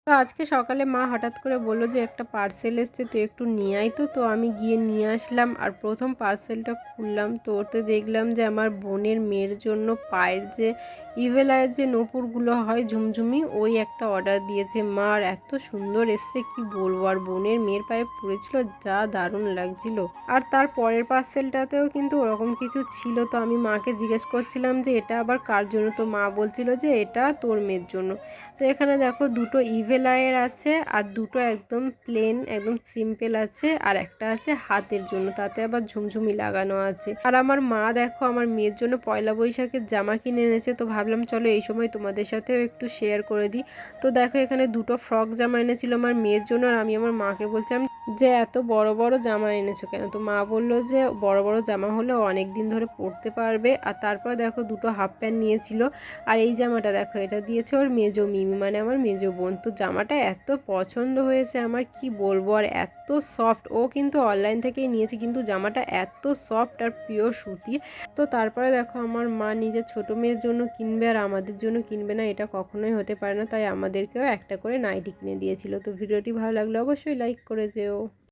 তো আজকে সকালে মা হঠাৎ করে বলল যে একটা পার্সেল এসছে, তো একটু নিয়ে আয়। তো আমি গিয়ে নিয়ে আসলাম আর প্রথম পার্সেলটা খুললাম, তো ওতে দেখলাম যে আমার বোনের মেয়ের জন্য পায়ের যে ইভেল আয়ের যে নূপুরগুলো হয় ঝুমঝুমি, ওই একটা অর্ডার দিয়েছে মা। আর এত সুন্দর এসছে কি বলবো, আর বোনের মেয়ের পায়ে পড়েছিল, যা দারুণ লাগছিল। আর তার পরের পার্সেলটাতেও কিন্তু ওরকম কিছু ছিল। তো আমি মাকে জিজ্ঞেস করছিলাম যে এটা আবার কার জন্য, তো মা বলছিল যে এটা তোর মেয়ের জন্য। তো এখানে দেখো দুটো ইভেল আয়ের আছে আর দুটো একদম প্লেন একদম সিম্পল আছে, আর একটা আছে হাতের জন্য, তাতে আবার ঝুমঝুমি লাগানো আছে। আর আমার মা দেখো আমার মেয়ের জন্য পয়লা বৈশাখের জামা কিনে এনেছে, তো ভাবলাম চলো এই সময় তোমাদের সাথেও একটু শেয়ার করে দিই। তো দেখো এখানে দুটো ফ্রক জামা এনেছিল আমার মেয়ের জন্য, আর আমি আমার মাকে বলছিলাম যে এত বড় বড় জামা এনেছো কেন। তো মা বললো যে বড় বড় জামা হলে অনেক দিন ধরে পরতে পারবে। আর তারপর দেখো দুটো হাফ প্যান্ট নিয়েছিল। আর এই জামাটা দেখো, এটা দিয়েছে ওর মেজো মিমি, মানে আমার মেজো বোন। তো জামাটা এত পছন্দ হয়েছে আমার, কি বলবো, আর এত সফট। ও কিন্তু অনলাইন থেকেই নিয়েছে, কিন্তু জামাটা এত সফট আর পিওর সুতির। তো তারপরে দেখো আমার মা নিজের ছোট মেয়ের জন্য কিনবে আর আমাদের জন্য কিনবে না, এটা কখনোই হতে পারে না। তাই আমাদেরকেও একটা করে নাইটি কিনে দিয়েছিল। তো ভিডিওটি ভালো লাগলে অবশ্যই লাইক করে যেও।